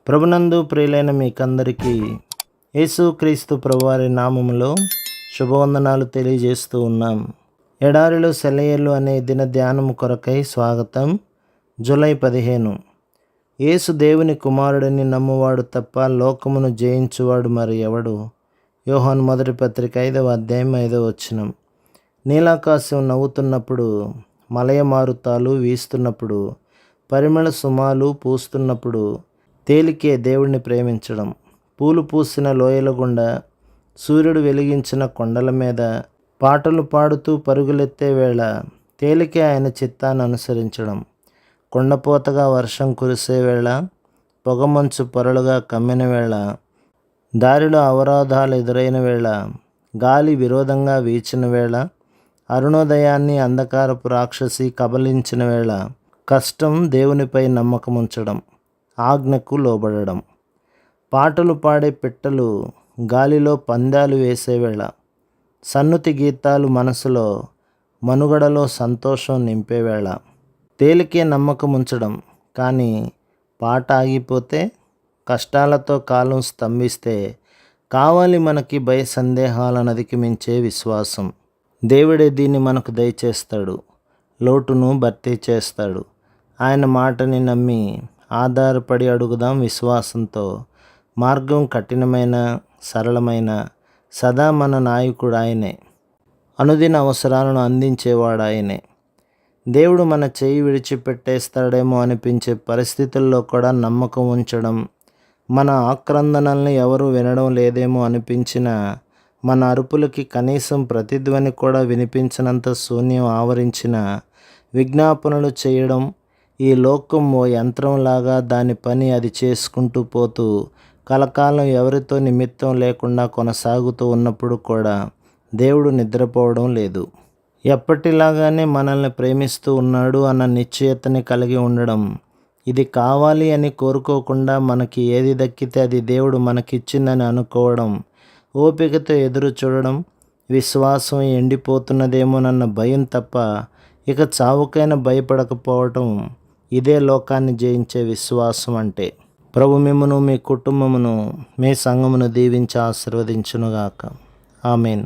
ప్రభునందు ప్రియులైన మీకందరికీ యేసుక్రీస్తు ప్రభువారి నామములో శుభవందనాలు తెలియజేస్తూ ఉన్నాం. ఎడారిలో సెలయేర్లు అనే దిన ధ్యానము కొరకై స్వాగతం. జూలై 15. యేసు దేవుని కుమారుడిని నమ్మువాడు తప్ప లోకమును జయించువాడు మరి ఎవడు? యోహాను మొదటి పత్రిక 5వ అధ్యాయం 5వ వచనం. నీలాకాశం నవ్వుతున్నప్పుడు, మలయ మారుతాలు వీస్తున్నప్పుడు, పరిమళ సుమాలు పూస్తున్నప్పుడు తేలికే దేవుడిని ప్రేమించడం. పూలు పూసిన లోయల గుండా, సూర్యుడు వెలిగించిన కొండల మీద పాటలు పాడుతూ పరుగులెత్తే వేళ తేలికే ఆయన చిత్తాన్ని అనుసరించడం. కొండపోతగా వర్షం కురిసే వేళ, పొగమంచు పొరలుగా కమ్మిన వేళ, దారిలో అవరోధాలు ఎదురైన వేళ, గాలి విరోధంగా వీచిన వేళ, అరుణోదయాన్ని అంధకారపు రాక్షసి కబలించిన వేళ, కష్టం దేవునిపై నమ్మకం ఉంచడం, ఆజ్ఞకు లోబడడం. పాటలు పాడే పిట్టలు గాలిలో పందాలు వేసే వేళ, సన్నుతి గీతాలు మనసులో మనుగడలో సంతోషం నింపే వేళ, తేలికే నమ్మకం ఉంచడం. కానీ పాట ఆగిపోతే, కష్టాలతో కాలం స్తంభిస్తే కావాలి మనకి భయ సందేహాలను అధిగమించే విశ్వాసం. దేవుడే దీన్ని మనకు దయచేస్తాడు, లోటును భర్తీ చేస్తాడు. ఆయన మాటని నమ్మి ఆధారపడి అడుగుదాం విశ్వాసంతో. మార్గం కఠినమైన, సరళమైన, సదా మన నాయకుడు ఆయనే. అనుదిన అవసరాలను అందించేవాడు ఆయనే. దేవుడు మన చేయి విడిచిపెట్టేస్తాడేమో అనిపించే పరిస్థితుల్లో కూడా నమ్మకం ఉంచడం, మన ఆక్రందనల్ని ఎవరు వినడం లేదేమో అనిపించిన, మన అరుపులకి కనీసం ప్రతిధ్వని కూడా వినిపించినంత శూన్యం ఆవరించిన విజ్ఞాపనలు చేయడం. ఈ లోకం ఓ యంత్రంలాగా దాని పని అది చేసుకుంటూ పోతూ కలకాలం ఎవరితో నిమిత్తం లేకుండా కొనసాగుతూ ఉన్నప్పుడు కూడా దేవుడు నిద్రపోవడం లేదు. ఎప్పటిలాగానే మనల్ని ప్రేమిస్తూ ఉన్నాడు అన్న నిశ్చయతని కలిగి ఉండడం. ఇది కావాలి అని కోరుకోకుండా మనకి ఏది దక్కితే అది దేవుడు మనకిచ్చిందని అనుకోవడం, ఓపికతో ఎదురు చూడడం, విశ్వాసం ఎండిపోతున్నదేమోనన్న భయం తప్ప ఇక చావుకైనా భయపడకపోవటం, ఇదే లోకాన్ని జయించే విశ్వాసం అంటే. ప్రభు మిమ్మును, మీ కుటుంబమును, మీ సంఘమును దీవించి ఆశీర్వదించునుగాక. ఆమేన్.